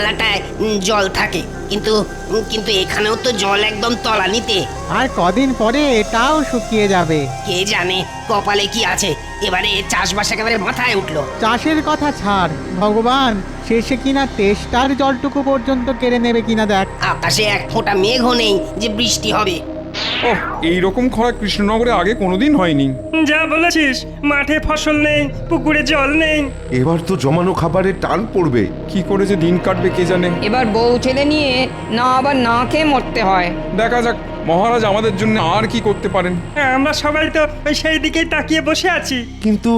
নালাটায় জল থাকে, কিন্তু কিন্তু এখানেও তো জল একদম তলানিতে। আর কদিন পরে এটাও শুকিয়ে যাবে। কে জানে কপালে কি আছে, এবারে চাষবাস একেবারে মাথায় উঠলো। চাষের কথা ছাড়, ভগবান শেষে কিনা তেষ্টার জলটুকু পর্যন্ত কেড়ে নেবে কিনা দেখ। আকাশে এক ফোঁটা মেঘও নেই যে বৃষ্টি হবে। ওহ, এইরকম খরা কৃষ্ণনগরে আগে কোনোদিন হয়নি। যা বলেছিস, মাঠে ফসল নেই, পুকুরে জল নেই। এবার তো জমানো খাবারের টান পড়বে। কি করে যে দিন কাটবে কে জানে। এবার বউ ছেলে নিয়ে না আবার না খেয়ে মরতে হয়। দেখা যাক মহারাজ আমাদের জন্য আর কি করতে পারেন। আমরা সবাই তো ওই সেই দিকেই তাকিয়ে বসে আছি। কিন্তু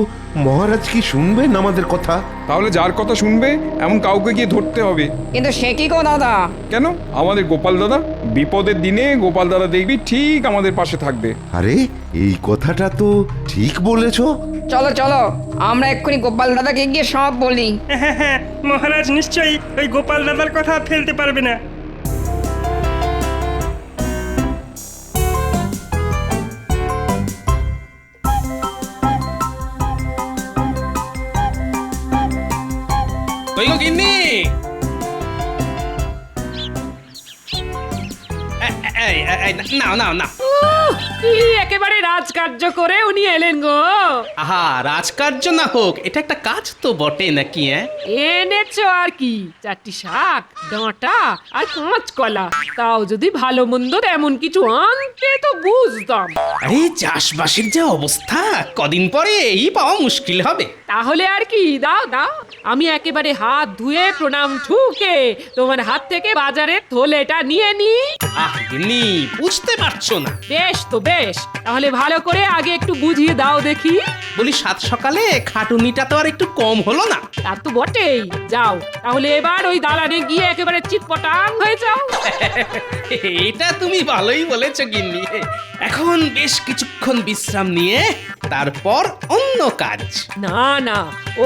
মহারাজ কি শুনবেন আমাদের কথা? তাহলে যার কথা শুনবে এমন কাউকে গিয়ে ধরতে হবে। কিন্তু সে কি গো দাদা? কেন? আমাদের গোপাল দাদা। বিপদের দিনে গোপাল দাদা দেখবি ঠিক আমাদের পাশে থাকবে। আরে এই কথাটা তো ঠিক বলেছো। চলো চলো, আমরা এক্ষুনি গোপাল দাদাকে গিয়ে সব বলি। হ্যাঁ হ্যাঁ, মহারাজ নিশ্চয়ই ওই গোপাল দাদার কথা ফেলতে পারবে না। কই গো গিন্নি? নাও নাও নাও। কি একেবারে রাজকার্য করে উনি এলেন গো। আহা, রাজকার্য না হোক, এটা একটা কাজ তো বটে নাকি? এনেছো আর কি, 4টি শাক, ডাঁটা আর কাঁচকলা। তাও যদি ভালো মন্দ এমন কিছু আনতে তো বুঝতাম। আরে চাষবাসের যে অবস্থা, কদিন পরে এই পাওয়া মুশকিল হবে। তাহলে আর কি, দাও দাও, আমি একেবারে হাত ধুয়ে প্রণাম ঠুকে তোমার হাত থেকে বাজারের থলেটা নিয়ে নি। আহ গিন্নি, বুঝতে পারছো না। বেশ তো বেশ, তাহলে ভালো করে আগে একটু বুঝিয়ে দাও দেখি। বলি সাত সকালে খাটুনিটা তো আর একটু কম হলো না? তা তো বটেই। যাও তাহলে এবার ওই দালানে গিয়ে একেবারে চিৎপটাং হয়ে যাও। এটা তুমি ভালোই বলেছো গিন্নি। এখন বেশ কিছুক্ষণ বিশ্রাম নিয়ে তারপর অন্য কাজ। না না,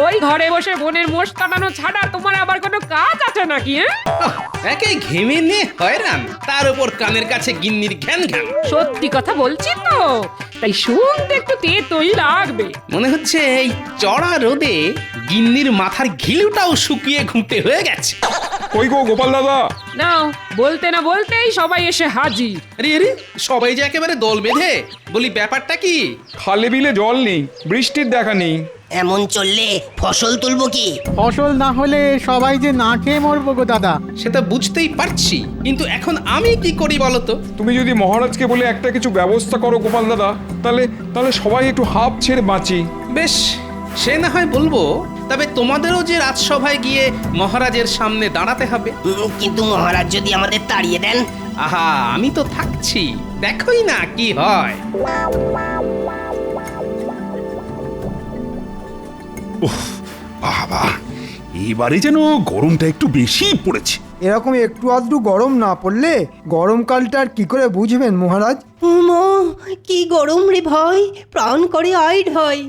ওই ঘরে বসে বোনের মোষ কাটানো ছাড়া তোমার আবার কোনো কাজ আছে নাকি? একে ঘেমে নিয়ে হয়রান, তার উপর কানের কাছে গিন্নির ঘ্যান ঘ্যান। সত্যি কথা বলছি তো, তাই শুনতে একটু তেতই লাগবে। মনে হচ্ছে এই চড়া রোদে গিন্নির মাথার ঘিলুটাও শুকিয়ে ঘুঁটে হয়ে গেছে। কই গো গোপাল দাদা? নাও, বলতে না বলতেই সবাই এসে হাজির। আরে আরে, সবাই যে একেবারে দল বেঁধে। বলি ব্যাপারটা কি? খালে বিলে জল নেই, বৃষ্টির দেখা নেই। এমন চললে ফসল তুলবো কি? ফসল না হলে সবাই যে না খেয়ে মরবো গো দাদা। সেটা বুঝতেই পারছি, কিন্তু এখন আমি কি করি বলো তো? তুমি যদি মহারাজকে বলে একটা কিছু ব্যবস্থা করো গোপাল দাদা, তাহলে তাহলে সবাই একটু হাঁপ ছেড়ে বাঁচি। বেশ, সে না হয় বলবো, তবে তোমাদেরও যে রাজসভায় গিয়ে মহারাজের সামনে দাঁড়াতে হবে। কিন্তু মহারাজ যদি আমাদের তাড়িয়ে দেন? আহা, আমি তো থাকছি, দেখোই না কি হয়। বাবা, এবারে যেন গরমটা একটু বেশি পড়েছে। এরকম একটু আধটু গরম না পড়লে গরমকালটা আর কি করে বুঝবেন মহারাজ? কি গরম রে ভাই, প্রাণ করে আইড হয়।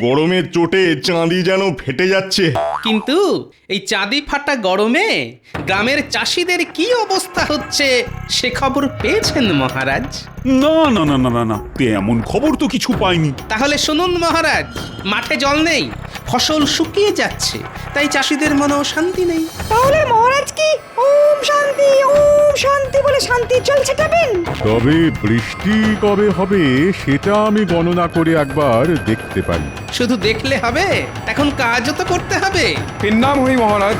গরমের চোটে চাঁদি যেন ফেটে যাচ্ছে। কিন্তু এই চাঁদি ফাটা গরমে গ্রামের চাষিদের কি অবস্থা হচ্ছে সে খবর পেয়েছেন মহারাজ? না না না না না না, এমন খবর তো কিছু পাইনি। তাহলে শুনুন মহারাজ, মাঠে জল নেই, ফসল শুকিয়ে যাচ্ছে, তাই চাষিদের মনেও শান্তি নেই। তাহলে মহারাজ কি ওম শান্তি বলে শান্তি চলছে যাবেন? তবে বৃষ্টি কবে হবে সেটা আমি গণনা করে একবার দেখতে পারি। শুধু দেখলে হবে, এখন কাজও তো করতে হবে। এর নাম হই মহারাজ।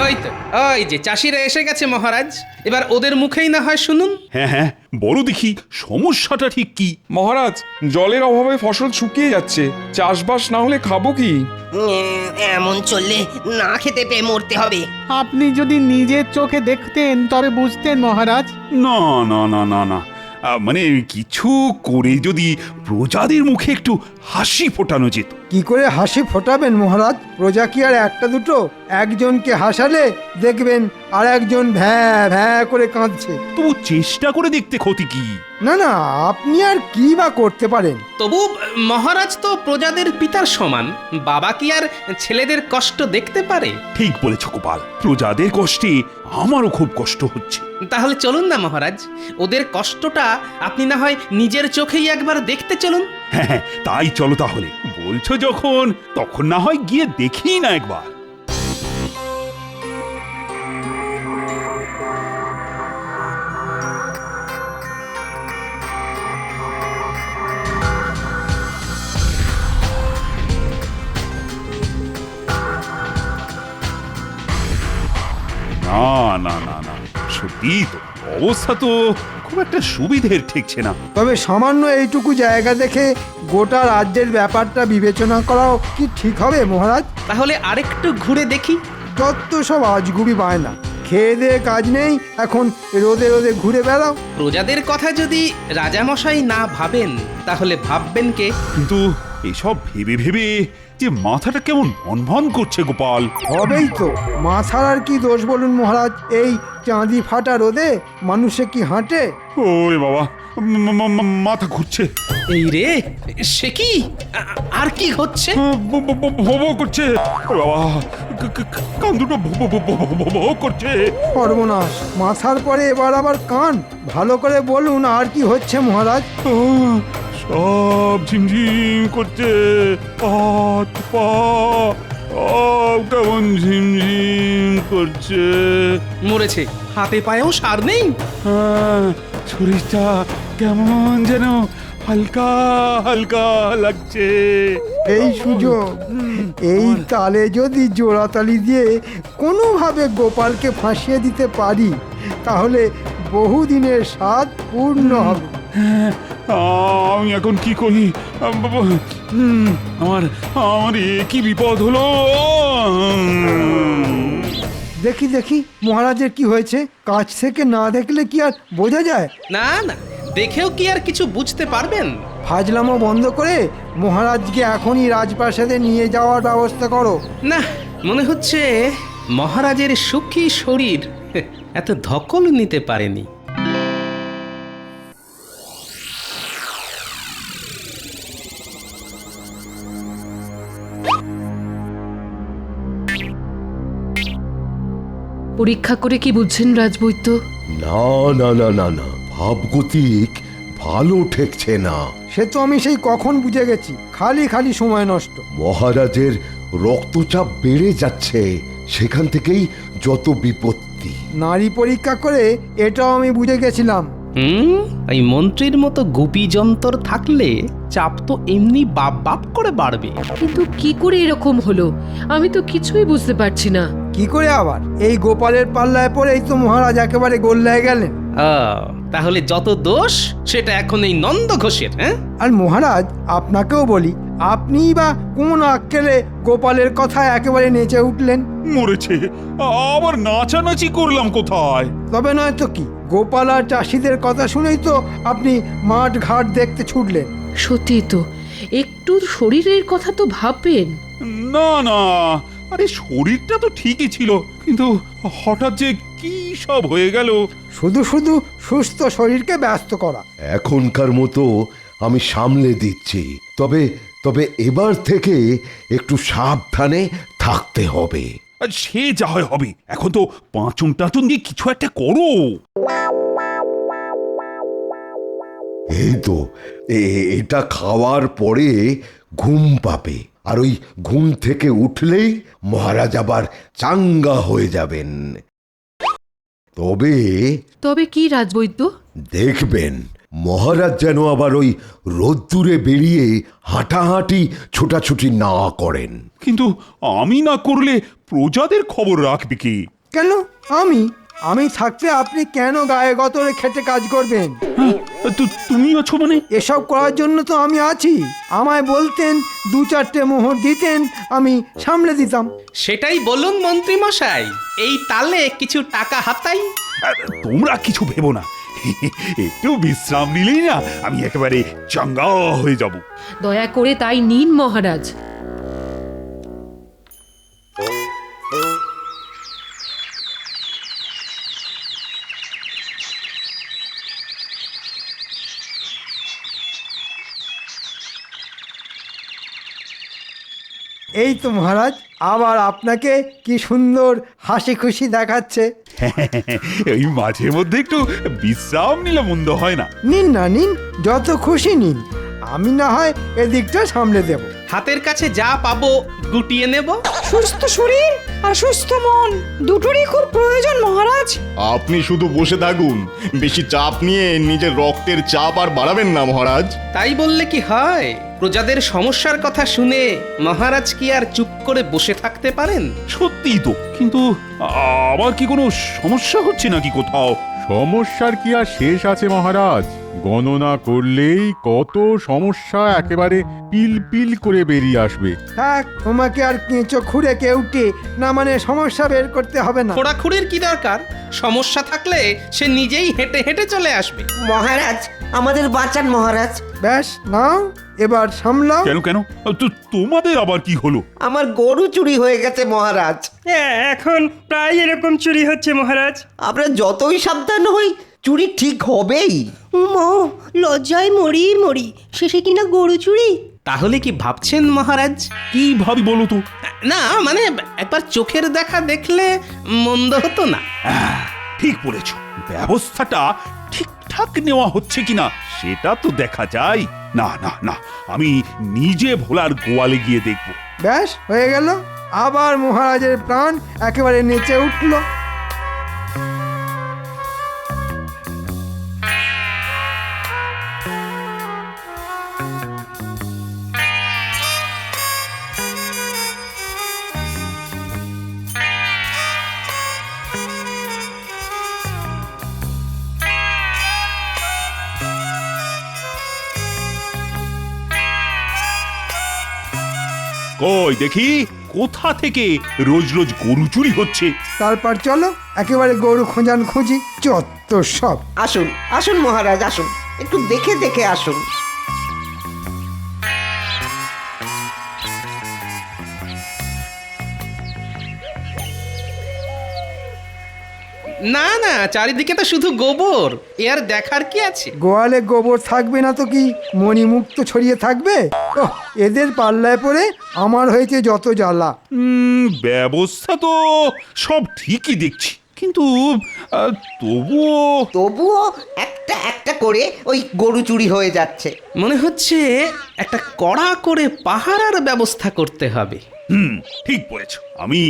ওই তো, ওই যে চাষিরা এসে গেছে মহারাজ, এবার ওদের মুখেই না হয় শুনুন। হ্যাঁ হ্যাঁ, বলো দেখি সমস্যাটা ঠিক কি? মহারাজ, জলের অভাবে ফসল শুকিয়ে যাচ্ছে, চাষবাস না হলে খাবো কি? এমন চললে না খেতে পেয়ে মরতে হবে। আপনি যদি নিজের চোখে দেখতেন তবে বুঝতেন মহারাজ। না না না না না, মানে কিছু করে যদি প্রজাদের মুখে একটু হাসি ফোটানো যেত। কি করে হাসি ফোটাবেন মহারাজ? প্রজা কি আর একটা দুটো? একজনকে হাসালে দেখবেন আর একজন ভ্যাঁ ভ্যাঁ করে কাঁদছে। তবু চেষ্টা করে দেখতে ক্ষতি কি? না না, আপনি আর কি বা করতে পারেন? তবু মহারাজ তো প্রজাদের পিতার সমান, বাবা কি আর ছেলেদের কষ্ট দেখতে পারে? ঠিক বলেছ গোপাল, প্রজাদের কষ্টে আমারও খুব কষ্ট হচ্ছে। তাহলে চলুন না মহারাজ, ওদের কষ্টটা আপনি না হয় নিজের চোখেই একবার দেখতে চলুন। হ্যাঁ হ্যাঁ, তাই চলো তাহলে। বলছো যখন, তখন না হয় গিয়ে দেখি না একবার। সত্যি তো অবস্থা তো খুব একটা সুবিধের ঠেকছে না। তবে সামান্য এইটুকু জায়গা দেখে গোটা রাজ্যের ব্যাপারটা বিবেচনা করাও কি ঠিক হবে মহারাজ? তাহলে আরেকটু ঘুরে দেখি। যত সব আজগুবি বায়না, খেয়ে দিয়ে কাজ নেই, এখন রোদে রোদে ঘুরে বেড়াও। প্রজাদের কথা যদি রাজামশাই না ভাবেন তাহলে ভাববেন কে? কিন্তু এসব ভেবে ভেবে যে মাথাটা কেমন ভন করছে গোপাল। হবেই তো, মাথার আর কি দোষ বলুন মহারাজ? এই চাঁদি ফাটা রোদে মানুষে কি হাঁটে? ওরে বাবা, মাথা ঘুরছে। এই রে, সে কি? আর কি হচ্ছে? ভো করছে। ওরে বাবা, কান দুটো ভো করছে। সর্বনাশ, মাথার পরে এবার আবার কান। ভালো করে বলুন আর কি হচ্ছে মহারাজ? সব ঝিমঝিম করছে, হাত পা সব কেমন ঝিমঝিম করছে। মরেছে, হাতে পায়েও সার নেই। হ্যাঁ, শরীরটা কেমন যেন হালকা হালকা লাগছে। এই সুযোগ, এই তালে যদি জোড়াতালি দিয়ে কোনোভাবে গোপালকে ফাঁসিয়ে দিতে পারি তাহলে বহুদিনের স্বাদ পূর্ণ হবে। হ্যাঁ, আমি এখন কি করি? আমার আমার কি বিপদ হলো? দেখি দেখি মহারাজের কি হয়েছে। কাছ থেকে না দেখলে কি আর বোঝা যায়? না না, দেখেও কি আর কিছু বুঝতে পারবেন? ফাজলামো বন্ধ করে মহারাজকে এখনই রাজপ্রাসাদে নিয়ে যাওয়ার ব্যবস্থা করো। না, মনে হচ্ছে মহারাজের সুখী শরীর এত ধকল নিতে পারেনি। পরীক্ষা করে কি বুঝছেন রাজবৈদ্য? না না না না না, ভাবগতিক ভালো ঠেকছে না। সে তো আমি সেই কখন বুঝে গেছি, খালি খালি সময় নষ্ট। মহারাজের রক্তচাপ বেড়ে যাচ্ছে, সেখান থেকেই যত বিপত্তি। নারী পরীক্ষা করে এটাও আমি বুঝে গেছিলাম। এই মন্ত্রীর মতো গুপি যন্তর থাকলে চাপ তো এমনি বাপ বাপ করে বাড়বে। কিন্তু কি করে এরকম হলো আমি তো কিছুই বুঝতে পারছি না। কি করে আবার? এই গোপালের পাল্লায় পড়েই তো মহারাজ একেবারে গোল্লায় গেলেন। তাহলে যত দোষ সেটা এখন এই নন্দ ঘোষের। হ্যাঁ, আর মহারাজ আপনাকেও বলি, আপনিই বা কোন আক্কেলে গোপালের কথা একেবারে নেচে উঠলেন? মরেছে, আবার নাচানাচি করলাম কোথায়? তবে নয় তো কি, গোপাল আর চাষিদের কথা শুনেই তো আপনি মাঠ ঘাট দেখতে ছুটলেন। সত্যি তো, একটু শরীরের কথা তো ভাববেন। না না, আরে শরীরটা তো ঠিকই ছিল, কিন্তু হঠাৎ যে কি সব হয়ে গেল। শুধু শুধু সুস্থ শরীরকে ব্যস্ত করা। এখনকার মতো আমি সামলে দিচ্ছি, তবে তবে এবার থেকে একটু সাবধানে থাকতে হবে। আর সে যা হয় হবে, এখন তো পাঁচন টাচন দিয়ে কিছু একটা করো। এই তো এটা খাওয়ার পরে ঘুম পাবে, আর ওই ঘুম থেকে উঠলেই মহারাজ আবার চাঙ্গা হয়ে যাবেন। তবে তবে কি রাজবৈদ্য? দেখবেন মহারাজ যেন আবার ওই রোদ্দুরে বেরিয়ে হাঁটাহাঁটি ছোটাছুটি না করেন। কিন্তু আমি না করলে প্রজাদের খবর রাখবে কি? কেন আমি থাকতে আপনি কেন গায়ে গতরে খেটে কাজ করবেন? তুমি আছো মানে? এসব করার জন্য তো আমি আছি। আমায় বলতেন, দু চারটে মোহর দিতেন, আমি সামলে দিতাম। সেটাই বলুন মন্ত্রী মশাই, এই তালে কিছু টাকা হাতাই। তোমরা কিছু ভেবো না, একটু বিশ্রাম নিলেই না আমি একেবারে চাঙ্গা হয়ে যাব। দয়া করে তাই নিন মহারাজ। এই তো মহারাজ, আবার আপনাকে কি সুন্দর হাসি খুশি দেখাচ্ছে। এই মাঝে মধ্যে একটু বিশ্রাম নিলে মন্দ হয় না। নিন না নিন, যত খুশি নিন। আমি না হয় এদিকটা সামলে দেব। হাতের কাছে যা পাবো গুটিয়ে নেব। সুস্থ শরীর আর সুস্থ মন দুটোরই খুব প্রয়োজন মহারাজ। আপনি শুধু বসে থাকুন, বেশি চাপ নিয়ে নিজের রক্তের চাপ আর বাড়াবেন না মহারাজ। তাই বললে কি হয়? প্রজাদের সমস্যার কথা শুনে মহারাজ কি আর চুপ করে বসে থাকতে পারেন? সত্যিই তো, কিন্তু আবার কি কোনো সমস্যা হচ্ছে নাকি কোথাও? সমস্যার কি আর শেষ আছে মহারাজ? গণনা করলেই কত সমস্যা একেবারে পিল পিল করে বেরিয়ে আসবে। থাক, তোমাকে আর কেঁচো খুঁড়ে কেউটে না মানে সমস্যা বের করতে হবে না। খোঁড়াখুড়ির কি দরকার? সমস্যা থাকলে সে নিজেই হেঁটে হেঁটে চলে আসবে। মহারাজ আমাদের বাঁচান মহারাজ। ব্যাস, নাও এবার সামলাও। কেন কেন তো তোমাদের আবার কি হলো? আমার গরু চুরি হয়ে গেছে মহারাজ। হ্যাঁ, এখন প্রায় এরকম চুরি হচ্ছে মহারাজ। আমরা যতই সাবধান হই চুরি ঠিক হবেই। লজ্জায় মরি মরি, শেষে কিনা গরু চুরি। তাহলে কি ভাবছেন মহারাজ? কি ভাবি বলো তো? না মানে একবার চোখের দেখা দেখলে মন্দ হতো না। ঠিক বলেছ, ব্যবস্থাটা ঠিকঠাক নেওয়া হচ্ছে কিনা সেটা তো দেখা যায়। না না না, আমি নিজে ভোলার গোয়ালে গিয়ে দেখব। ব্যাস হয়ে গেল, আবার মহারাজের প্রাণ একেবারে নেচে উঠল। কই দেখি, কোথা থেকে রোজ রোজ গরু চুরি হচ্ছে? তারপর চলো একেবারে গরু খোঁজান খুঁজি, চত্ব সব। আসুন আসুন মহারাজ আসুন, একটু দেখে দেখে আসুন। না না, চারিদিকে তো শুধু গোবর, এ আর দেখার কি আছে? গোয়ালে গোবর থাকবে না তো কি মণিমুক্ত ছড়িয়ে থাকবে? ওহ, এদের পাল্লায় পড়ে আমার হয়েছে যত জ্বালা। ব্যবস্থা তো সব ঠিকই দেখছি, কিন্তু তবুও একটা একটা করে ওই গরু চুরি হয়ে যাচ্ছে। মনে হচ্ছে একটা কড়া করে পাহারার ব্যবস্থা করতে হবে। ঠিক বলেছ। আমি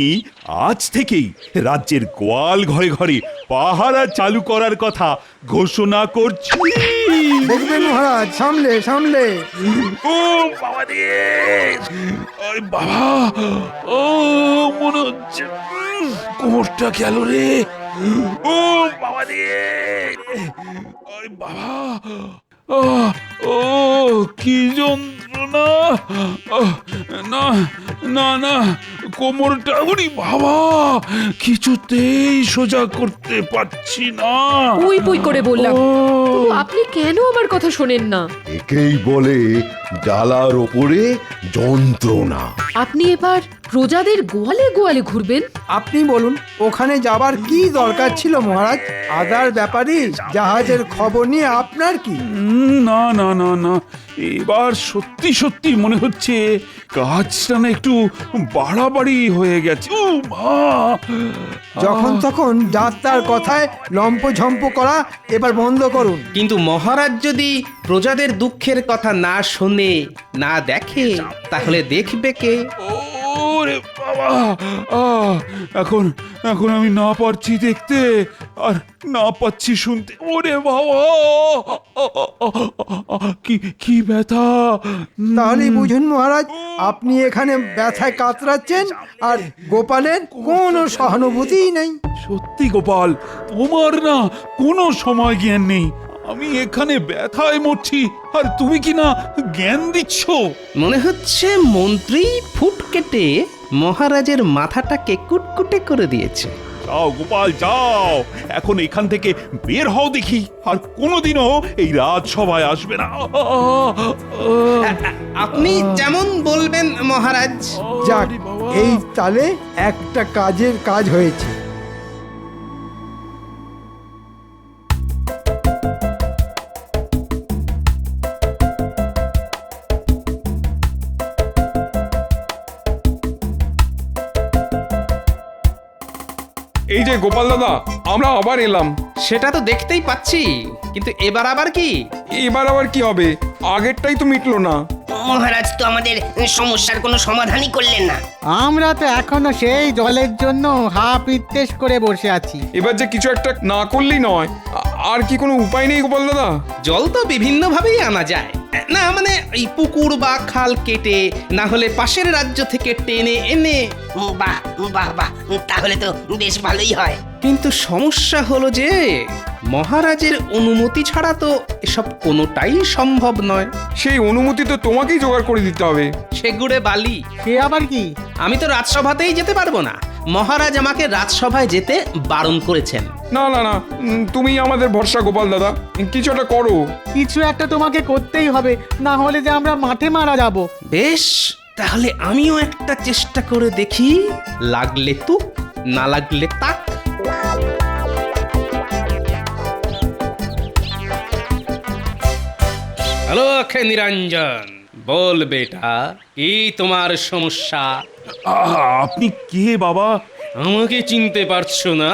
আজ থেকেই রাজ্যের গোয়াল ঘরে ঘরে পাহারা চালু করার কথা ঘোষণা করছি। দেখবেন মহারাজ, সামলে সামলে। ও বাবা রে, আরে বাবা, ও মনে হচ্ছে কোমরটা গেল রে। ও বাবা রে, আরে বাবা, ও কি যন্ত্রণা! না না না, কোমরটা, উনি বাবা, কিছুতেই সোজা করতে পারছি না। পুই পুই করে বললাম, তবু আপনি কেন আমার কথা শোনেন না? একেই বলে জ্বালার ওপরে যন্ত্রণা। আপনি এবার প্রজাদের গোয়ালে গোয়ালে ঘুরবেন? আপনি বলুন, ওখানে যাবার কি দরকার ছিল মহারাজ? আদার ব্যাপারী জাহাজের খবর নিয়ে আপনার কি? না না না না, এবার সত্যি সত্যি মনে হচ্ছে কাজটা না একটু বাড়াবাড়ি হয়ে গেছে। ও মা! যখন তখন যাত্রার কথায় লম্পঝম্প করা এবার বন্ধ করুন। কিন্তু মহারাজ যদি প্রজাদের দুঃখের কথা না শোনে, না দেখে, তাহলে দেখবে কে? ওরে বাবা, এখন এখন আমি না পারছি দেখতে আর না পাচ্ছি শুনতে। ওরে বাবা, কি কি ব্যথা! তাহলেই বুঝুন মহারাজ, আপনি এখানে ব্যথায় কাতরাচ্ছেন আর গোপালের কোনো সহানুভূতিই নেই। সত্যি গোপাল, তোমার না কোনো সময় জ্ঞান নেই। আমি এখানে ব্যথায় মরছি আর তুমি কি না জ্ঞান দিচ্ছ? মনে হচ্ছে মন্ত্রী ফুট কেটে মহারাজের মাথাটাকে কুটকুটে করে দিয়েছে। যাও গোপাল যাও, এখন এখান থেকে বের হও দেখি, আর কোনোদিনও এই রাজসভায় আসবে না। আপনি যেমন বলবেন মহারাজ। যাক, এই তালে একটা কাজের কাজ হয়েছে। এই যে গোপাল দাদা, আমরা আবার এলাম। সেটা তো দেখতেই পাচ্ছি, কিন্তু এবার আবার কি? এবার আবার কি হবে? আগেরটাই তো মিটলো না। মহারাজ তো আমাদের সমস্যার কোনো সমাধানই করলেন না। আমরা তো এখনো সেই জলের জন্য হা পিত্তেশ করে বসে আছি। এবার যে কিছু একটা না করলেই নয়। আর কি কোনো উপায় নেই গোপাল দাদা? জল তো বিভিন্ন ভাবেই আনা যায়, না মানে এই পুকুর বা খাল কেটে, না হলে পাশের রাজ্য থেকে টেনে এনে। বাহ বাহ বাহ, তাহলে তো বেশ ভালোই হয়। কিন্তু সমস্যা হলো যে মহারাজের অনুমতি ছাড়া তো এসব কোনোটাই সম্ভব নয়। সেই অনুমতি তো তোমাকেই জোগাড় করে দিতে হবে। সেগুড়ে বালি। সে আবার কি? আমি তো রাজসভাতেই যেতে পারবো না, মহারাজ আমাকে রাজসভায় যেতে বারণ করেছেন। না না না, তুমি আমাদের ভরসা গোপাল দাদা, কিছু একটা করো। কিছু একটা তোমাকে করতেই হবে, না হলে যে আমরা মাঠে মারা যাব। বেশ, তাহলে আমিও একটা চেষ্টা করে দেখি, লাগলে তুক না লাগলে তাক। হ্যালো নিরঞ্জন, বল বেটা, কি তোমার সমস্যা? আপনি কে বাবা? আমাকে চিনতে পারছো না?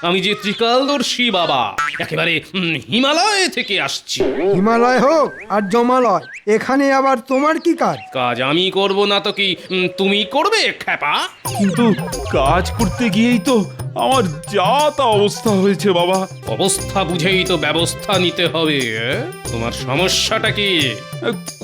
আমি যে ত্রিকালদর্শী বাবা, একেবারে হিমালয় থেকে আসছি। হিমালয় হোক আর জমালয়, এখানে আবার তোমার কি কাজ? কাজ আমি করব না তো কি তুমি করবে খ্যাপা? কিন্তু কাজ করতে গিয়েই তো আমার যা তা অবস্থা হয়েছে বাবা। অবস্থা বুঝেই তো ব্যবস্থা নিতে হবে। তোমার সমস্যাটা কি?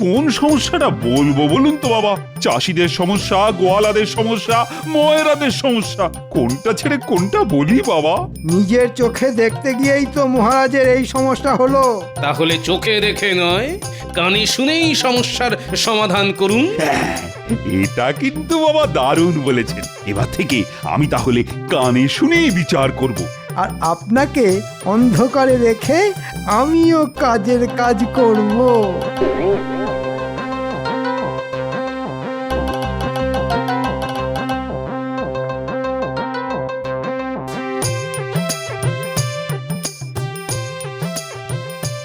কোন সমস্যাটা বলবো বলুন তো বাবা? চাষিদের সমস্যা, গোয়ালাদের সমস্যা, ময়রাদের সমস্যা, কোনটা ছেড়ে কোনটা বলি বাবা? নিজের চোখে দেখতে গিয়েই তো মহারাজের এই সমস্যা হলো। তাহলে চোখে দেখে নয়, কানে শুনেই সমস্যার সমাধান করুন। এটা কিন্তু বাবা দারুণ বলেছেন। এবার থেকে আমি তাহলে কানে শুনেই বিচার করব। আর আপনাকে অন্ধকারে রেখে আমিও কাজের কাজ করব।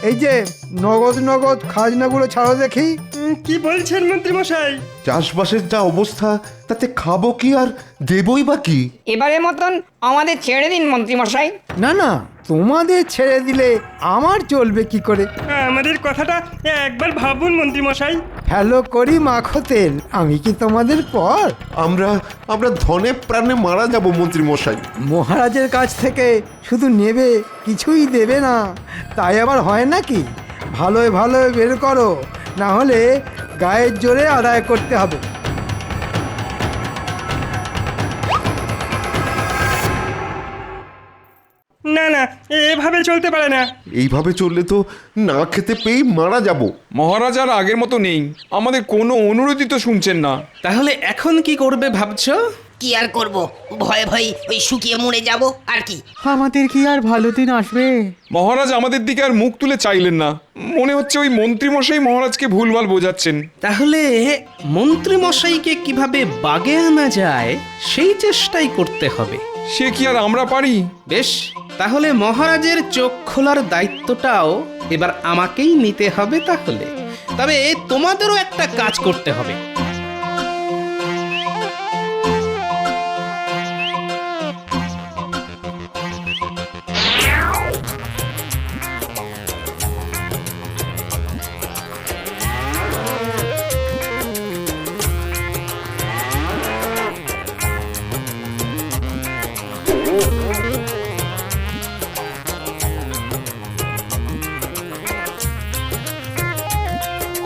এই যে নগদ নগদ খাজনাগুলো ছাড়ো দেখি। কি বলছেন মন্ত্রী মশাই? চাষবাসের যা অবস্থা, তাতে খাবো কি আর দেবই বা কি? এবারের মতন আমাদের ছেড়ে দিন মন্ত্রী মশাই। না না, তোমাদের ছেড়ে দিলে আমার চলবে কি করে? আমাদের কথাটা একবার ভাবুন মন্ত্রী মশাই। হ্যালো করি মাখো তেল, আমি কি তোমাদের পর? আমরা ধনে প্রাণে মারা যাব মন্ত্রী মশাই। মহারাজের কাছ থেকে শুধু নেবে, কিছুই দেবে না, তাই আবার হয় নাকি? ভালোই ভালোই বের করো, না হলে গায়ের জোরে আদায় করতে হবে। না না, এভাবে চলতে পারে না। এইভাবে চললে তো না খেতে পেয়েই মারা যাব। মহারাজ আর আগের মতো নেই, আমাদের কোনো অনুরোধই তো শুনছেন না। তাহলে এখন কি করবে ভাবছো? কি আর করব, ভয়ে ভয়ে ওই শুকিয়ে মরে যাব আর কি। আমাদের কি আর ভালো দিন আসবে? মহারাজ আমাদের দিকে আর মুখ তুলে চাইলেন না, মনে হচ্ছে ওই মন্ত্রীমশাই মহারাজকে ভুলভাল বোঝাচ্ছেন। তাহলে মন্ত্রী মশাইকে কিভাবে বাগে আনা যায় সেই চেষ্টাই করতে হবে। সে কি আর আমরা পারি? বেশ, তাহলে মহারাজের চোখ খোলার দায়িত্বটাও এবার আমাকেই নিতে হবে। তাহলে তবে তোমাদেরও একটা কাজ করতে হবে।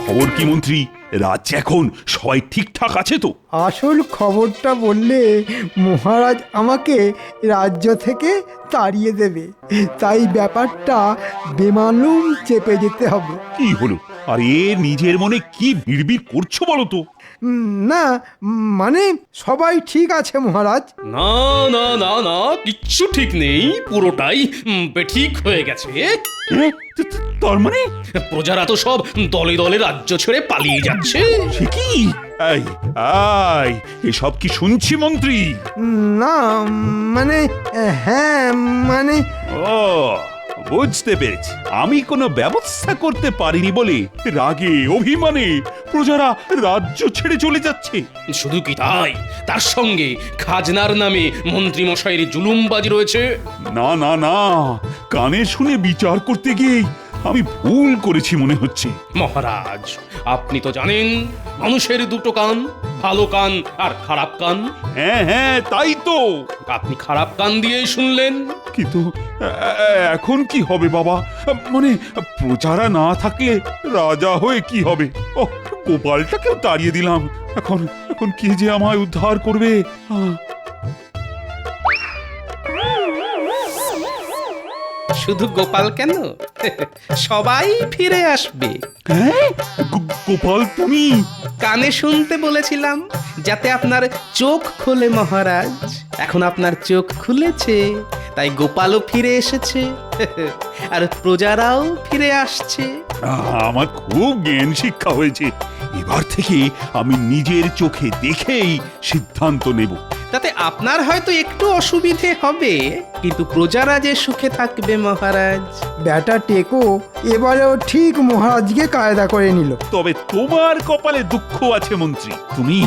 খবর কি মন্ত্রী? রাজ্যে এখন সবাই ঠিকঠাক আছে তো? আসল খবরটা বললে মহারাজ আমাকে রাজ্য থেকে তাড়িয়ে দেবে, তাই ব্যাপারটা বেমালুম চেপে যেতে হবে। কি হলো? আরে নিজের মনে কি বিড়বিড় করছো বলো তো? না মানে সবাই ঠিক আছে মহারাজ। না না না না, কিচ্ছু ঠিক নেই, পুরোটাই বেঠিক হয়ে গেছে। তার মানে প্রজারা তো সব দলে দলে রাজ্য ছেড়ে পালিয়ে যাচ্ছে। সে কি? এই এই এসব কি শুনছি মন্ত্রী? না মানে হ্যাঁ মানে ও বুঝতে পেরেছি, আমি কোনো ব্যবস্থা করতে পারিনি বলে রাগে অভিমানে প্রজারা রাজ্য ছেড়ে চলে যাচ্ছে। শুধু কি তাই, তার সঙ্গে খাজনার নামে মন্ত্রী মশাইয়ের জুলুমবাজি রয়েছে। না না না, কানে শুনে বিচার করতে গিয়ে আমি ভুল করেছি মনে হচ্ছে। মহারাজ, আপনি তো জানেন মানুষের দুটো কান, ভালো কান আর খারাপ কান। হ্যাঁ হ্যাঁ, তাই তো। আপনি খারাপ কান দিয়েই শুনলেন। কিন্তু এখন কি হবে বাবা? মানে প্রজারা না থাকলে রাজা হয়ে কি হবে? ও, গোপালটাকেও তাড়িয়ে দিলাম। এখন এখন কে যে আমায় উদ্ধার করবে? শুধু গোপাল কেন, সবাই ফিরে আসবে। হ্যাঁ, গোপাল তুমি? কানে শুনতে বলেছিলাম যাতে আপনার চোখ খোলে মহারাজ। এখন আপনার চোখ খুলেছে, তাই গোপালও ফিরে এসেছে আর প্রজারাও ফিরে আসছে। আমার খুব জ্ঞান শিক্ষা হয়েছে। এবার থেকে আমি নিজের চোখে দেখেই সিদ্ধান্ত নেব। তাতে আপনার হয়তো একটু অসুবিধে হবে, কিন্তু প্রজারা যে সুখে থাকবে মহারাজ। ব্যাটা টেকো এবারেও ঠিক মহারাজকে কায়দা করে নিল। তবে তোমার কপালে দুঃখ আছে মন্ত্রী। তুমি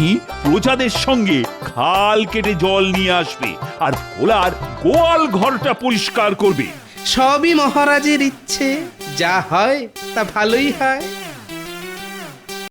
প্রজাদের সঙ্গে খাল কেটে জল নিয়ে আসবে আর ভোলার গোয়াল ঘরটা পরিষ্কার করবে। সবই মহারাজের ইচ্ছে, যা হয় তা ভালোই হয়।